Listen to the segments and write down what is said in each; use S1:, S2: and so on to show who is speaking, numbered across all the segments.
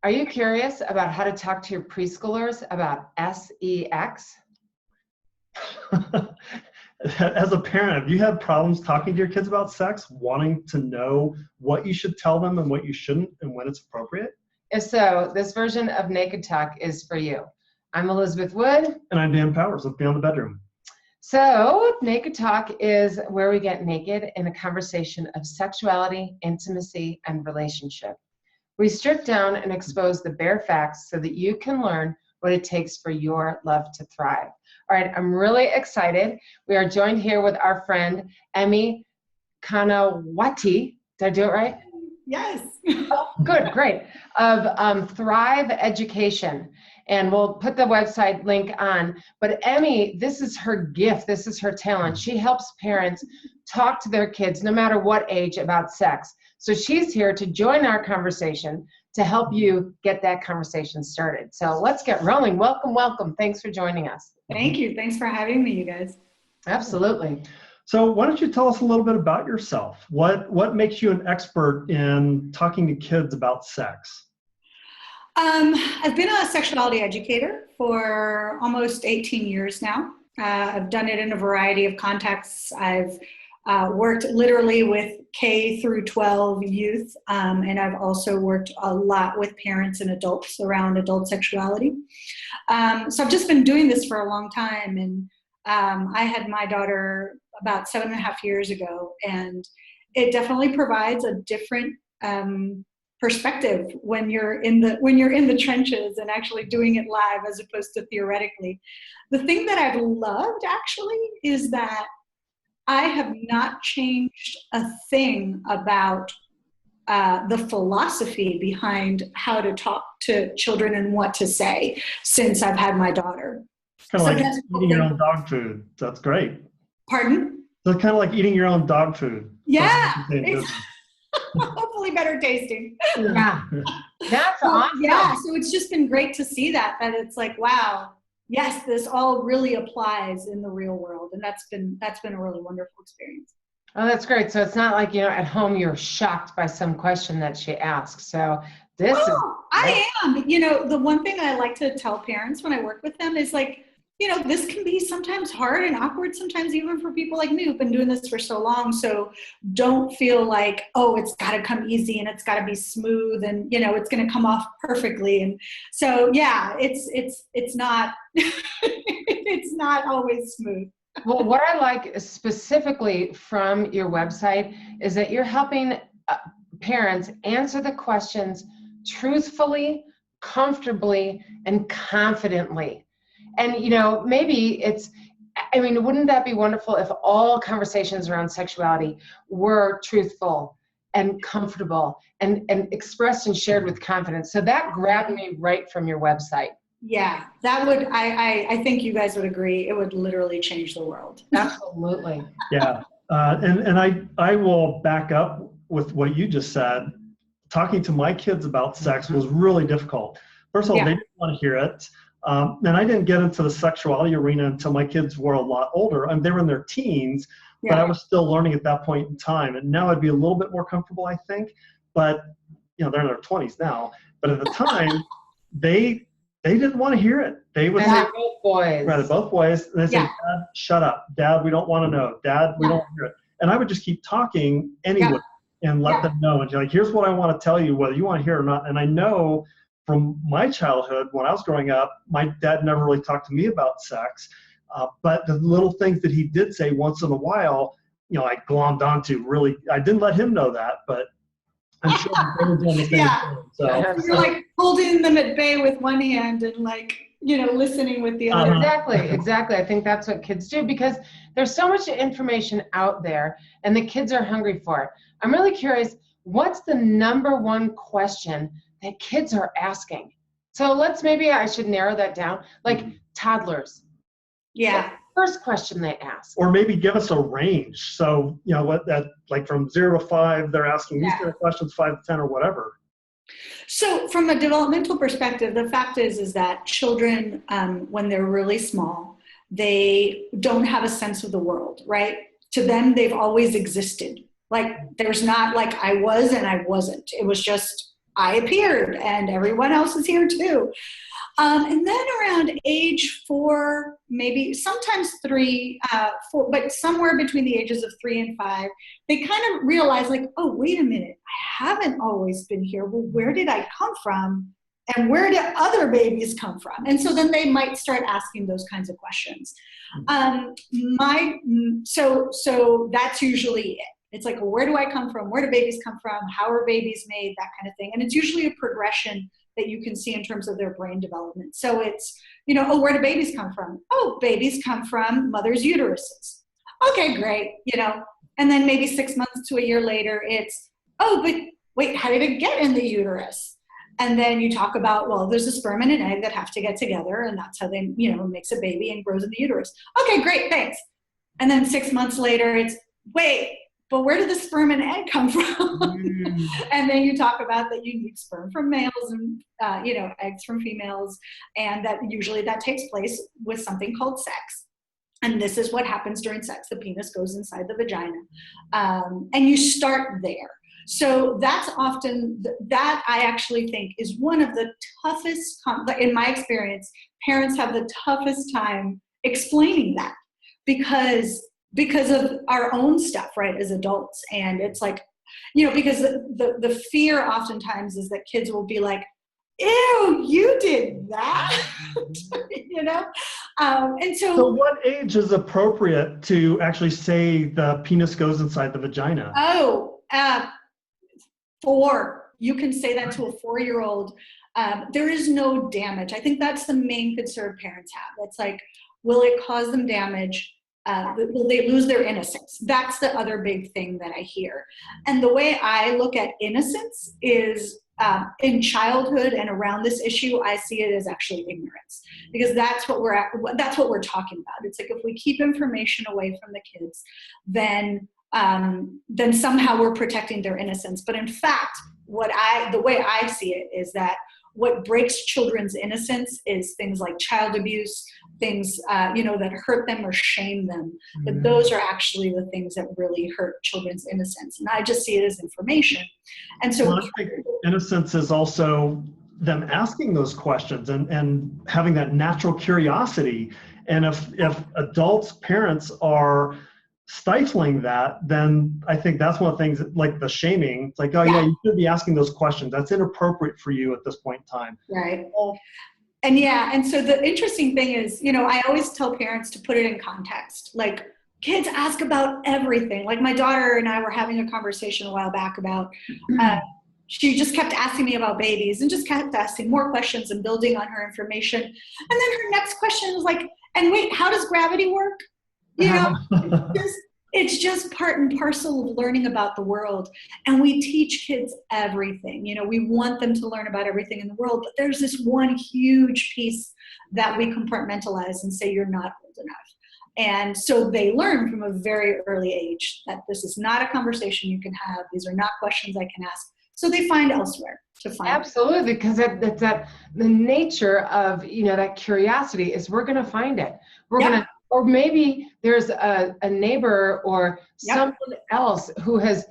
S1: Are you curious about how to talk to your preschoolers about sex?
S2: As a parent, have you had problems talking to your kids about sex, wanting to know what you should tell them and what you shouldn't and when it's appropriate?
S1: If so, this version of Naked Talk is for you. I'm Elizabeth Wood.
S2: And I'm Dan Powers of Beyond the Bedroom.
S1: So Naked Talk is where we get naked in a conversation of sexuality, intimacy, and relationship. We strip down and expose the bare facts so that you can learn what it takes for your love to thrive. All right, I'm really excited. We are joined here with our friend, Emi Canahuati. Did I do it right?
S3: Yes.
S1: Oh, good, great. Of Thrive Education. And we'll put the website link on. But Emi, this is her gift. This is her talent. She helps parents talk to their kids, no matter what age, about sex. So she's here to join our conversation to help you get that conversation started. So let's get rolling. Welcome, welcome. Thanks for joining us.
S3: Thank you. Thanks for having me, you guys.
S1: Absolutely.
S2: So why don't you tell us a little bit about yourself? What makes you an expert in talking to kids about sex?
S3: I've been a sexuality educator for almost 18 years now. I've done it in a variety of contexts. I've worked literally with K through 12 youth, and I've also worked a lot with parents and adults around adult sexuality. So I've just been doing this for a long time, and I had my daughter about 7.5 years ago, and it definitely provides a different perspective when you're in the trenches and actually doing it live as opposed to theoretically. The thing that I've loved actually is that I have not changed a thing about the philosophy behind how to talk to children and what to say since I've had my daughter.
S2: Kind of like eating your own dog food. That's great.
S3: Pardon?
S2: So it's kind of like eating your own dog food.
S3: Yeah. Hopefully better tasting.
S1: Yeah. That's awesome.
S3: Yeah, so it's just been great to see that it's like, wow, yes, this all really applies in the real world. And that's been a really wonderful experience.
S1: Oh, that's great. So it's not like, at home you're shocked by some question that she asks. So this is...
S3: I am. The one thing I like to tell parents when I work with them is like, this can be sometimes hard and awkward sometimes even for people like me who've been doing this for so long. So don't feel like, oh, it's got to come easy and it's got to be smooth and, it's going to come off perfectly. And so, yeah, it's not, it's not always smooth.
S1: Well, what I like specifically from your website is that you're helping parents answer the questions truthfully, comfortably, and confidently. And, maybe wouldn't that be wonderful if all conversations around sexuality were truthful and comfortable and expressed and shared with confidence? So that grabbed me right from your website.
S3: Yeah, that would, I think you guys would agree, it would literally change the world.
S1: Absolutely.
S2: Yeah. And I will back up with what you just said. Talking to my kids about sex was really difficult. First of all, they didn't want to hear it. And I didn't get into the sexuality arena until my kids were a lot older. And they were in their teens, but I was still learning at that point in time. And now I'd be a little bit more comfortable, I think. But, they're in their 20s now. But at the time, they didn't want to hear it. They would say,
S1: both boys.
S2: Right, both ways. And they say, Dad, shut up. Dad, we don't want to know. Dad, we don't want to hear it. And I would just keep talking anyway and let them know. And you're like, here's what I want to tell you, whether you want to hear it or not. And I know from my childhood, when I was growing up, my dad never really talked to me about sex. But the little things that he did say once in a while, I glommed onto really. I didn't let him know that, but I'm sure they were doing the same thing. So.
S3: You're like holding them at bay with one hand and like, listening with the other.
S1: Exactly. I think that's what kids do because there's so much information out there and the kids are hungry for it. I'm really curious, what's the number one question that kids are asking? So maybe I should narrow that down, like toddlers.
S3: Yeah.
S1: First question they ask.
S2: Or maybe give us a range. So, like from 0 to 5, they're asking these kind of questions, 5 to 10 or whatever.
S3: So from a developmental perspective, the fact is that children, when they're really small, they don't have a sense of the world, right? To them, they've always existed. Like there's not like I was and I wasn't. It was just I appeared and everyone else is here too. And then around age 4, maybe sometimes 3, 4, but somewhere between the ages of 3 and 5, they kind of realize like, oh, wait a minute, I haven't always been here. Well, where did I come from? And where did other babies come from? And so then they might start asking those kinds of questions. So that's usually it. It's like, well, where do I come from? Where do babies come from? How are babies made? That kind of thing. And it's usually a progression that you can see in terms of their brain development. So it's, oh, where do babies come from? Oh, babies come from mothers' uteruses. Okay, great, And then maybe 6 months to a year later, it's, oh, but wait, how did it get in the uterus? And then you talk about, well, there's a sperm and an egg that have to get together, and that's how they, makes a baby and grows in the uterus. Okay, great, thanks. And then 6 months later, it's, wait, but where did the sperm and egg come from? And then you talk about that you need sperm from males and, eggs from females. And that usually that takes place with something called sex. And this is what happens during sex. The penis goes inside the vagina. And you start there. So that's often, that I actually think is one of the toughest, in my experience, parents have the toughest time explaining that because of our own stuff, right, as adults. And it's like, because the fear oftentimes is that kids will be like, ew, you did that, and
S2: So what age is appropriate to actually say the penis goes inside the vagina?
S3: 4. You can say that to a 4-year-old. There is no damage. I think that's the main concern parents have. It's like, will it cause them damage? Will they lose their innocence? That's the other big thing that I hear. And the way I look at innocence is in childhood and around this issue, I see it as actually ignorance, because that's what we're talking about. It's like if we keep information away from the kids, then somehow we're protecting their innocence. But in fact, the way I see it is that what breaks children's innocence is things like child abuse, things that hurt them or shame them. But those are actually the things that really hurt children's innocence. And I just see it as information. And so
S2: I think innocence is also them asking those questions and having that natural curiosity. And if adults, parents are stifling that, then I think that's one of the things like the shaming. It's like, oh yeah, you should be asking those questions. That's inappropriate for you at this point in time.
S3: Right. And so the interesting thing is, I always tell parents to put it in context. Like, kids ask about everything. Like my daughter and I were having a conversation a while back about, she just kept asking me about babies and just kept asking more questions and building on her information. And then her next question was like, and wait, how does gravity work? It's just part and parcel of learning about the world. And we teach kids everything. We want them to learn about everything in the world, but there's this one huge piece that we compartmentalize and say, you're not old enough. And so they learn from a very early age that this is not a conversation you can have. These are not questions I can ask. So they find elsewhere to find.
S1: Absolutely, because that's the nature of, that curiosity is we're going to find it. We're going to. Or maybe there's a neighbor or someone else who has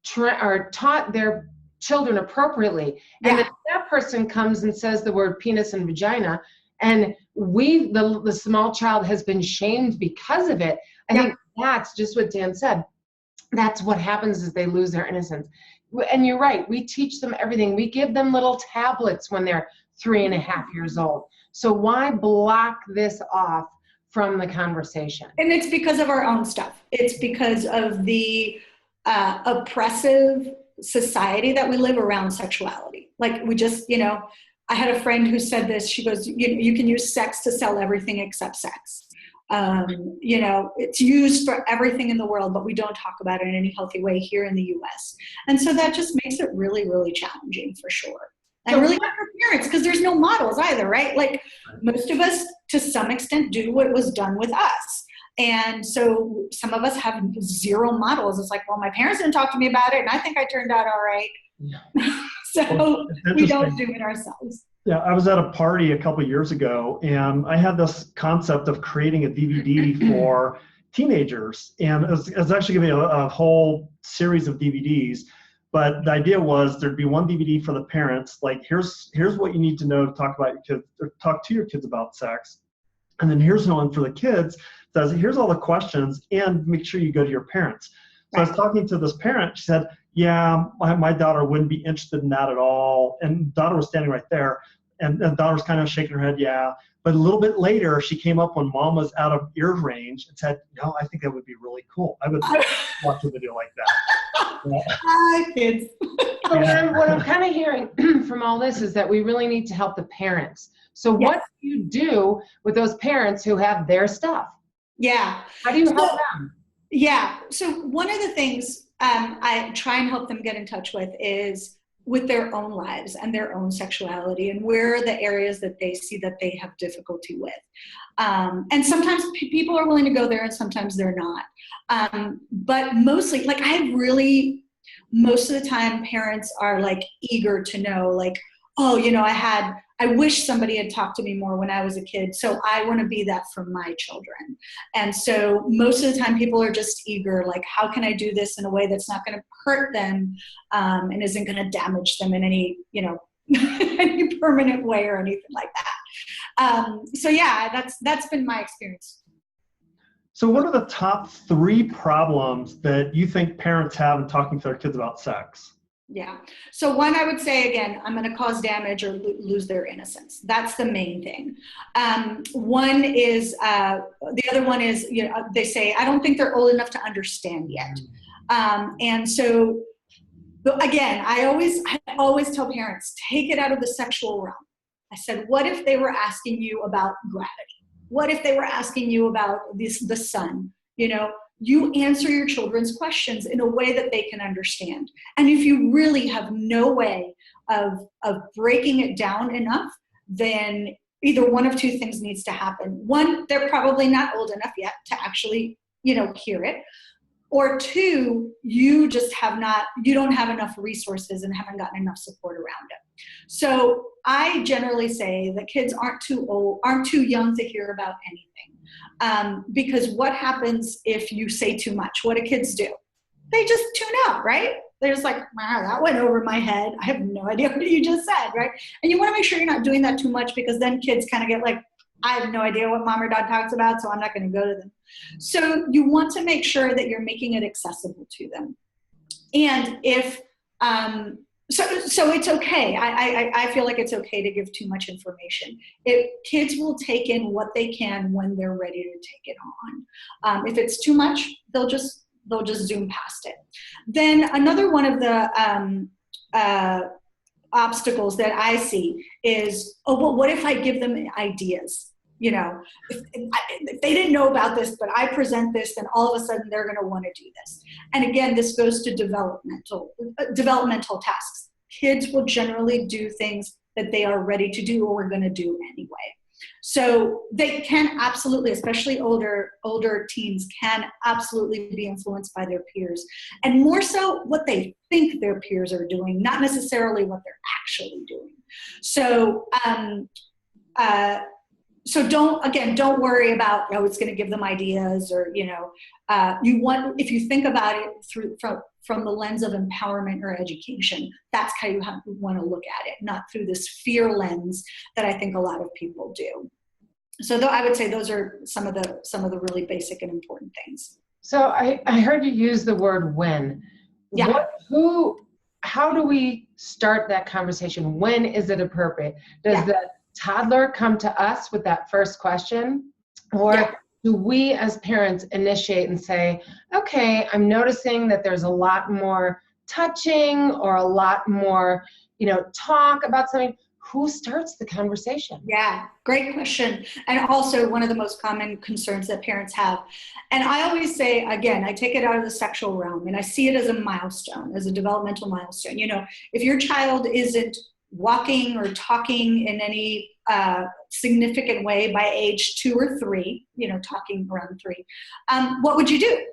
S1: taught their children appropriately. And if that person comes and says the word penis and vagina, and the small child has been shamed because of it, I think that's just what Dan said. That's what happens is they lose their innocence. And you're right, we teach them everything. We give them little tablets when they're 3.5 years old. So why block this off from the conversation? And
S3: it's because of our own stuff. It's because of the oppressive society that we live around sexuality. Like we just, I had a friend who said this. She goes, you can use sex to sell everything except sex. It's used for everything in the world, but we don't talk about it in any healthy way here in the US. And so that just makes it really, really challenging for sure. And really not for parents, because there's no models either, right? Like most of us, to some extent, do what was done with us. And so some of us have zero models. It's like, well, my parents didn't talk to me about it, and I think I turned out all right. So we don't do it ourselves.
S2: Yeah, I was at a party a couple of years ago, and I had this concept of creating a DVD for teenagers. And it was actually going to be a whole series of DVDs. But the idea was there'd be one DVD for the parents, like here's what you need to know to talk about your kids, or talk to your kids about sex. And then here's one for the kids that says, here's all the questions, and make sure you go to your parents. So I was talking to this parent, she said, yeah, my daughter wouldn't be interested in that at all. And daughter was standing right there, and the daughter was kind of shaking her head, yeah. But a little bit later, she came up when mom was out of ear range and said, no, I think that would be really cool. I would watch a video like that.
S3: Hi, kids.
S1: So what I'm kind of hearing from all this is that we really need to help the parents. So what do you do with those parents who have their stuff?
S3: Yeah.
S1: How do you help them?
S3: Yeah. So one of the things I try and help them get in touch with is with their own lives and their own sexuality, and where are the areas that they see that they have difficulty with. And sometimes people are willing to go there and sometimes they're not. But mostly, like most of the time parents are like eager to know, like, oh, you know, I wish somebody had talked to me more when I was a kid, so I want to be that for my children. And so most of the time people are just eager, like, how can I do this in a way that's not going to hurt them and isn't going to damage them in any, you know, any permanent way or anything like that. So yeah, that's been my experience.
S2: So what are the top 3 problems that you think parents have in talking to their kids about sex?
S3: Yeah. So one, I would say, again, I'm going to cause damage or lose their innocence. That's the main thing. One is, the other one is, you know, they say, I don't think they're old enough to understand yet. And so, again, I always tell parents, take it out of the sexual realm. I said, what if they were asking you about gravity? What if they were asking you about the sun? You know, you answer your children's questions in a way that they can understand. And if you really have no way of breaking it down enough, then either one of 2 things needs to happen. One, they're probably not old enough yet to actually, you know, hear it. Or 2, you don't have enough resources and haven't gotten enough support around it. So I generally say that kids aren't too young to hear about anything. Because what happens if you say too much? What do kids do? They just tune out, right? They're just like, wow, that went over my head. I have no idea what you just said, right? And you want to make sure you're not doing that too much, because then kids kind of get like, I have no idea what mom or dad talks about, so I'm not going to go to them. So you want to make sure that you're making it accessible to them. And if, so it's okay. I feel like it's okay to give too much information. Kids will take in what they can when they're ready to take it on. If it's too much, they'll just zoom past it. Then another one of the obstacles that I see is, oh, well, what if I give them ideas? You know, if they didn't know about this, but I present this, then all of a sudden they're going to want to do this. And again, this goes to developmental tasks. Kids will generally do things that they are ready to do or are going to do anyway. So they can absolutely, especially older teens, can absolutely be influenced by their peers, and more so what they think their peers are doing, not necessarily what they're actually doing. So, so don't worry about, oh, it's going to give them ideas, or, you know, if you think about it from the lens of empowerment or education, that's how you want to look at it, not through this fear lens that I think a lot of people do. So I would say those are some of the really basic and important things.
S1: So I heard you use the word when.
S3: Yeah.
S1: How do we start that conversation? When is it appropriate? Does the toddler come to us with that first question? Or do we as parents initiate and say, okay, I'm noticing that there's a lot more touching or a lot more, you know, talk about something. Who starts the conversation?
S3: Yeah, great question. And also one of the most common concerns that parents have. And I always say, again, I take it out of the sexual realm and I see it as a milestone, as a developmental milestone. You know, if your child isn't walking or talking in any significant way by age 2 or 3, you know, talking around 3, what would you do?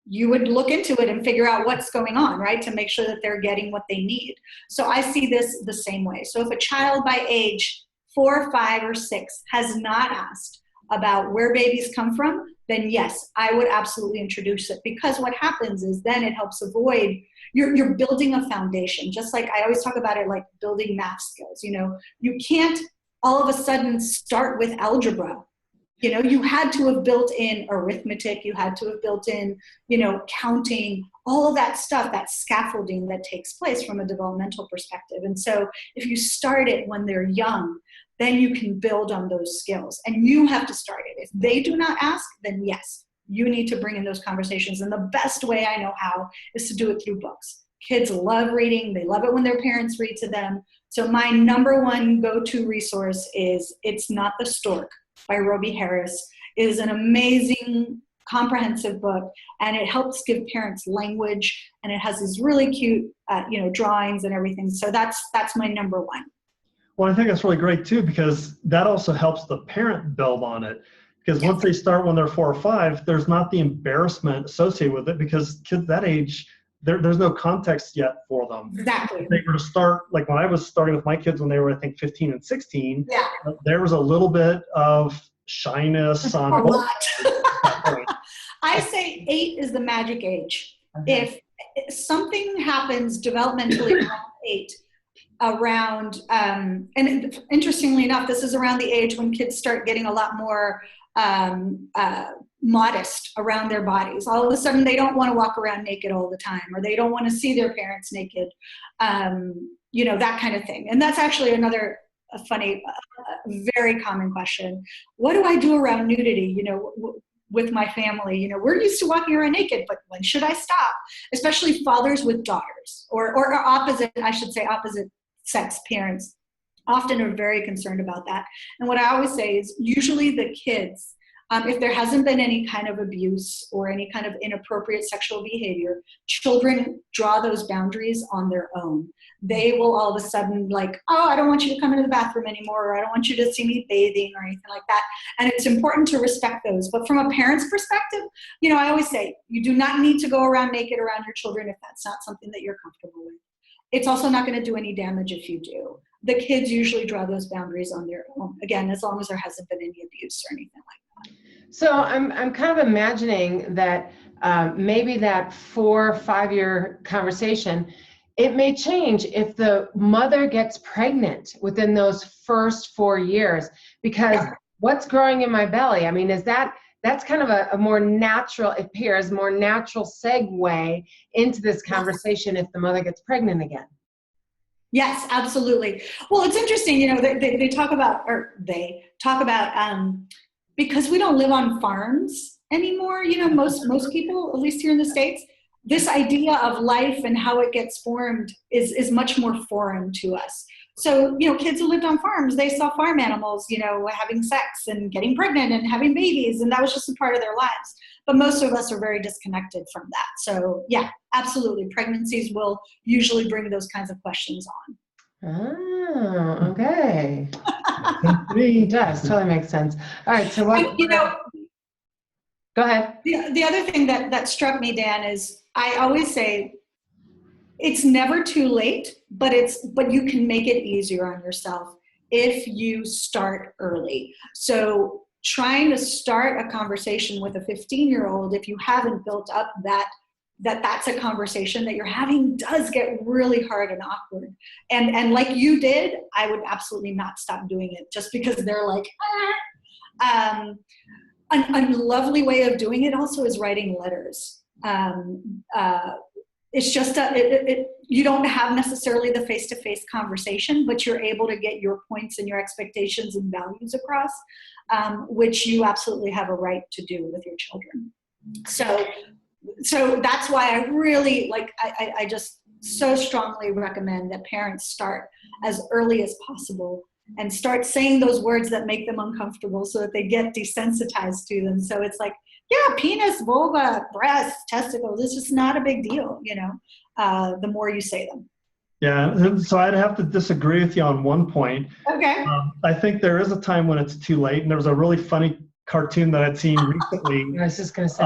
S3: You would look into it and figure out what's going on, right? To make sure that they're getting what they need. So I see this the same way. So if a child by age 4, 5, or 6 has not asked about where babies come from, then yes, I would absolutely introduce it, because what happens is then it helps avoid You're building a foundation, just like I always talk about it, like building math skills. You can't all of a sudden start with algebra. You had to have built in arithmetic, you had to have built in, counting, all of that stuff, that scaffolding that takes place from a developmental perspective. And so if you start it when they're young, then you can build on those skills, and you have to start it. If they do not ask, then yes, you need to bring in those conversations. And the best way I know how is to do it through books. Kids love reading. They love it when their parents read to them. So my number one go-to resource is It's Not the Stork by Roby Harris. It is an amazing, comprehensive book, and it helps give parents language, and it has these really cute, drawings and everything. So that's my number one.
S2: Well, I think that's really great too, because that also helps the parent build on it. Because once they start when they're 4 or 5, there's not the embarrassment associated with it, because kids that age, there's no context yet for them.
S3: Exactly.
S2: If they were to start, like when I was starting with my kids when they were, I think, 15 and 16, there was a little bit of shyness on
S3: a lot.
S2: point.
S3: I say 8 is the magic age. Okay. If something happens developmentally around 8, and interestingly enough, this is around the age when kids start getting a lot more modest around their bodies. All of a sudden, they don't want to walk around naked all the time, or they don't want to see their parents naked, that kind of thing. And that's actually another funny, very common question. What do I do around nudity, with my family? We're used to walking around naked, but when should I stop? Especially fathers with daughters, or opposite sex parents often are very concerned about that. And what I always say is usually the kids, if there hasn't been any kind of abuse or any kind of inappropriate sexual behavior, children draw those boundaries on their own. They will all of a sudden like, oh, I don't want you to come into the bathroom anymore, or I don't want you to see me bathing or anything like that. And it's important to respect those. But from a parent's perspective, I always say, you do not need to go around naked around your children if that's not something that you're comfortable with. It's also not going to do any damage if you do. The kids usually draw those boundaries on their own, again, as long as there hasn't been any abuse or anything like that.
S1: So I'm kind of imagining that maybe that 4 or 5 year conversation, it may change if the mother gets pregnant within those first 4 years, because what's growing in my belly? I mean, that's kind of a more natural, it appears, more natural segue into this conversation if the mother gets pregnant again.
S3: Yes, absolutely. Well, it's interesting, they talk about, because we don't live on farms anymore, most people, at least here in the States, this idea of life and how it gets formed is much more foreign to us. So, kids who lived on farms, they saw farm animals, having sex and getting pregnant and having babies, and that was just a part of their lives. But most of us are very disconnected from that. So, yeah, absolutely. Pregnancies will usually bring those kinds of questions on.
S1: Oh, okay. It does. Totally makes sense. All right. So what? Go ahead.
S3: The other thing that struck me, Dan, is I always say it's never too late, but you can make it easier on yourself if you start early. So trying to start a conversation with a 15-year-old, if you haven't built up that's a conversation that you're having, does get really hard and awkward. And like you did, I would absolutely not stop doing it just because they're like, A lovely way of doing it also is writing letters. It's just you don't have necessarily the face-to-face conversation, but you're able to get your points and your expectations and values across, which you absolutely have a right to do with your children. So that's why I really I just so strongly recommend that parents start as early as possible and start saying those words that make them uncomfortable so that they get desensitized to them. So it's like, yeah, penis, vulva, breast, testicles, it's just not a big deal, the more you say them.
S2: Yeah, so I'd have to disagree with you on one point.
S3: Okay.
S2: I think there is a time when it's too late, and there was a really funny cartoon that I'd seen recently
S1: I was just going to say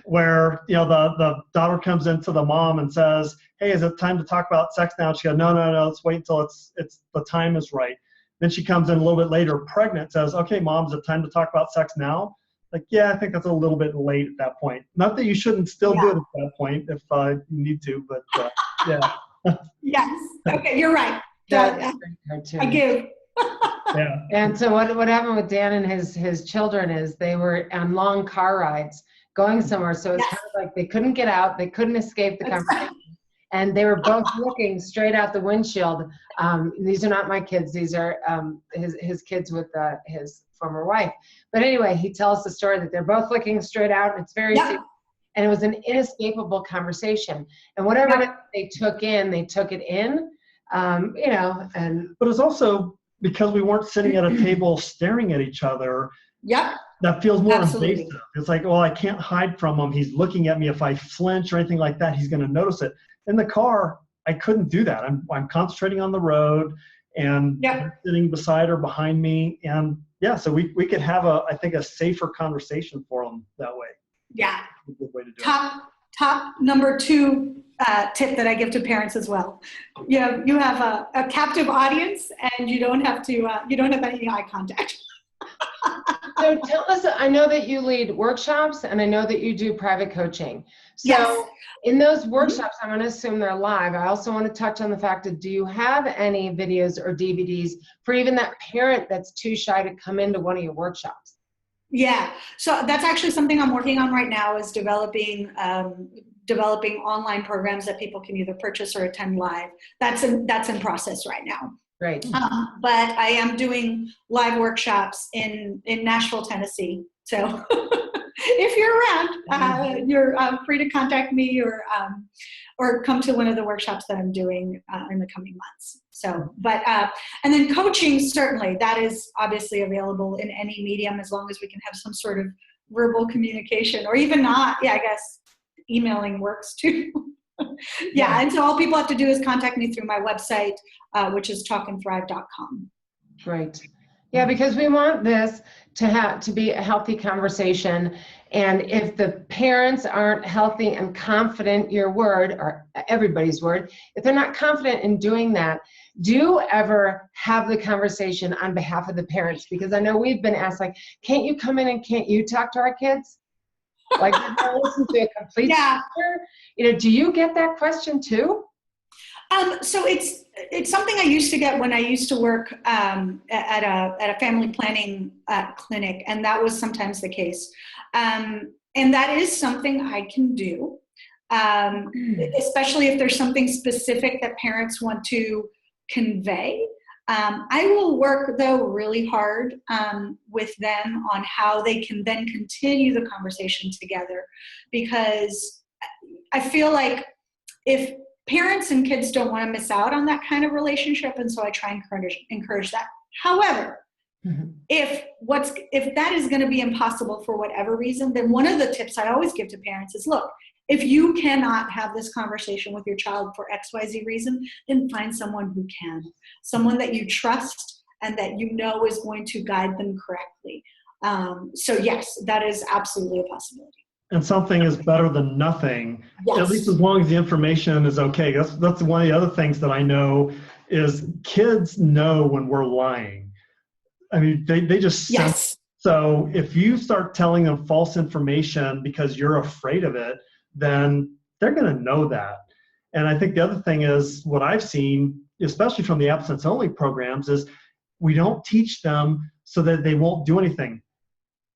S2: where the daughter comes into the mom and says, hey, is it time to talk about sex now? And she goes, no, let's wait until it's the time is right. Then she comes in a little bit later pregnant, says, okay, mom, is it time to talk about sex now? Like, yeah, I think that's a little bit late at that point. Not that you shouldn't still do it at that point if you need to, but Yeah.
S3: Yes. Okay, you're right.
S1: That's a great cartoon.
S3: I give.
S2: Yeah.
S1: And so what happened with Dan and his children is they were on long car rides going somewhere. So it's
S3: Yes.
S1: kind of like they couldn't get out, they couldn't escape the
S3: That's
S1: conversation. And they were both looking straight out the windshield. These are not my kids. These are his kids with his former wife. But anyway, he tells the story that they're both looking straight out. It's very serious. And it was an inescapable conversation. And whatever it is they took it in, you know.
S2: But it's also because we weren't sitting at a table staring at each other.
S3: Yep.
S2: That feels more
S3: Absolutely.
S2: invasive. It's like, well, I can't hide from him. He's looking at me. If I flinch or anything like that, he's going to notice it. In the car, I couldn't do that. I'm concentrating on the road, and they're sitting beside or behind me. And yeah, so we could have I think a safer conversation for them that way.
S3: Yeah.
S2: A good way to do
S3: Top number 2 tip that I give to parents as well. You have a captive audience, and you don't have any eye contact.
S1: So tell us, I know that you lead workshops and I know that you do private coaching. So in those workshops, I'm going to assume they're live. I also want to touch on the fact that do you have any videos or DVDs for even that parent that's too shy to come into one of your workshops?
S3: Yeah, so that's actually something I'm working on right now, is developing online programs that people can either purchase or attend live. That's in process right now.
S1: Great.
S3: But I am doing live workshops in Nashville, Tennessee. So if you're around, you're free to contact me or come to one of the workshops that I'm doing in the coming months. So, and then coaching, certainly, that is obviously available in any medium as long as we can have some sort of verbal communication, or even not. Yeah, I guess emailing works too. Yeah, and so all people have to do is contact me through my website, which is talkandthrive.com.
S1: Great. Yeah, because we want this to be a healthy conversation. And if the parents aren't healthy and confident, your word, or everybody's word, if they're not confident in doing that, do ever have the conversation on behalf of the parents? Because I know we've been asked, like, can't you come in and can't you talk to our kids? Like, listen to a complete stranger? You know, do you get that question too?
S3: So it's something I used to get when I used to work at a family planning clinic, and that was sometimes the case. And that is something I can do, especially if there's something specific that parents want to convey. I will work, though, really hard with them on how they can then continue the conversation together, because I feel like if parents and kids don't want to miss out on that kind of relationship, and so I try and encourage that. However, if that is going to be impossible for whatever reason, then one of the tips I always give to parents is, look, if you cannot have this conversation with your child for XYZ reason, then find someone who can, someone that you trust and that you know is going to guide them correctly. So yes, that is absolutely a possibility.
S2: And something is better than nothing, at least as long as the information is okay. That's one of the other things that I know is kids know when we're lying. I mean, they just sense. So if you start telling them false information because you're afraid of it, then they're going to know that. And I think the other thing is what I've seen, especially from the abstinence-only programs, is we don't teach them so that they won't do anything.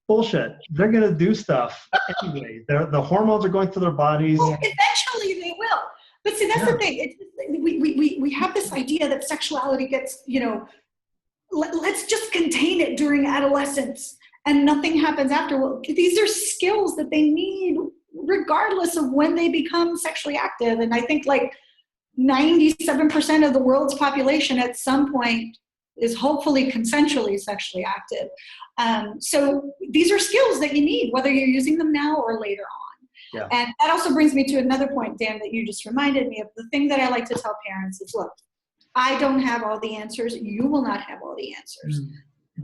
S2: Bullshit. They're going to do stuff anyway. The hormones are going through their bodies.
S3: Well, eventually they will. But see, that's the thing. We have this idea that sexuality gets, let's just contain it during adolescence and nothing happens after. Well, these are skills that they need regardless of when they become sexually active. And I think like 97% of the world's population at some point is hopefully consensually sexually active. So these are skills that you need, whether you're using them now or later on. Yeah. And that also brings me to another point, Dan, that you just reminded me of. The thing that I like to tell parents is, look, I don't have all the answers. You will not have all the answers.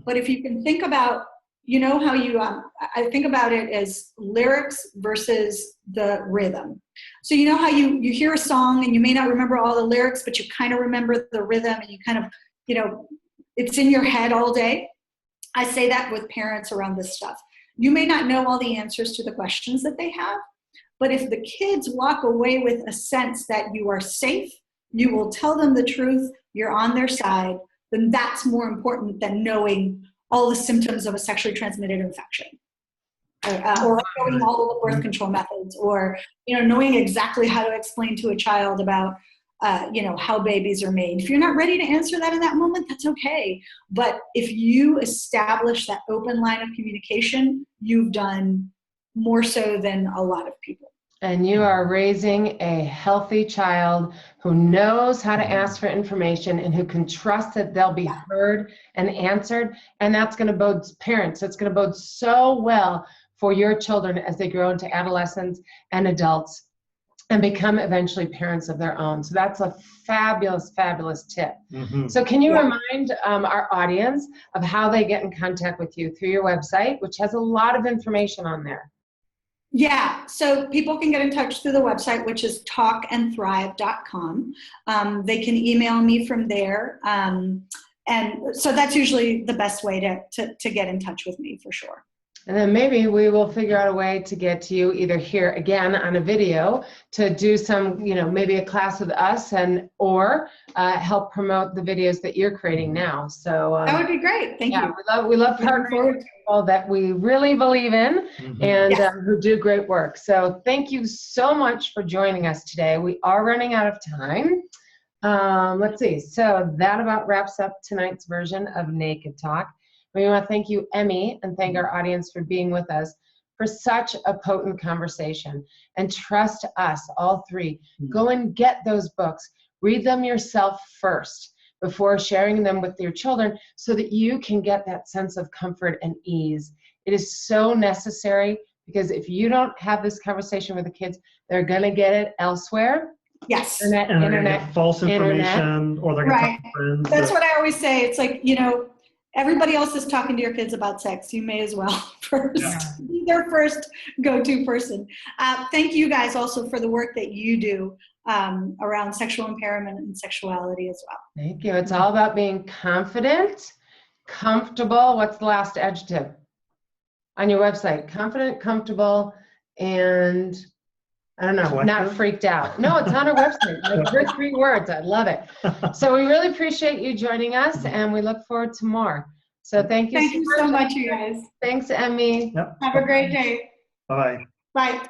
S3: But if you can think about, how you, I think about it as lyrics versus the rhythm. So you know how you hear a song and you may not remember all the lyrics, but you kind of remember the rhythm and you kind of, it's in your head all day. I say that with parents around this stuff. You may not know all the answers to the questions that they have, But if the kids walk away with a sense that you are safe, you will tell them the truth, you're on their side, then that's more important than knowing all the symptoms of a sexually transmitted infection. Or knowing all of the birth control methods, or knowing exactly how to explain to a child about how babies are made. If you're not ready to answer that in that moment, that's okay. But if you establish that open line of communication, you've done more so than a lot of people.
S1: And you are raising a healthy child who knows how to ask for information and who can trust that they'll be heard and answered. And that's going to bode, parents, that's going to bode so well for your children as they grow into adolescents and adults and become eventually parents of their own. So that's a fabulous, fabulous tip. So can you remind our audience of how they get in contact with you through your website, which has a lot of information on there?
S3: Yeah, so people can get in touch through the website, which is talkandthrive.com. They can email me from there. And so that's usually the best way to get in touch with me, for sure.
S1: And then maybe we will figure out a way to get to you either here again on a video to do some, maybe a class with us or help promote the videos that you're creating now. So
S3: that would be great. Thank you.
S1: We love partnering with people that we really believe in and who do great work. So thank you so much for joining us today. We are running out of time. Let's see. So that about wraps up tonight's version of Naked Talk. We want to thank you, Emi, and thank our audience for being with us for such a potent conversation. And trust us, all three. Go and get those books. Read them yourself first before sharing them with your children so that you can get that sense of comfort and ease. It is so necessary because if you don't have this conversation with the kids, they're going to get it elsewhere.
S3: Yes.
S2: Internet false information, or they're going to tell friends.
S3: That's what I always say. It's like, everybody else is talking to your kids about sex. You may as well be their first go-to person. Thank you guys also for the work that you do around sexual impairment and sexuality as well.
S1: Thank you. It's all about being confident, comfortable. What's the last adjective on your website? Confident, comfortable, and I don't know,
S2: collective?
S1: Not freaked out. No, it's on our website. Like 3 words. I love it. So we really appreciate you joining us, and we look forward to more. So thank you
S3: so much, you guys.
S1: Thanks, Emi.
S3: Have a great day.
S2: Bye-bye.
S3: Bye.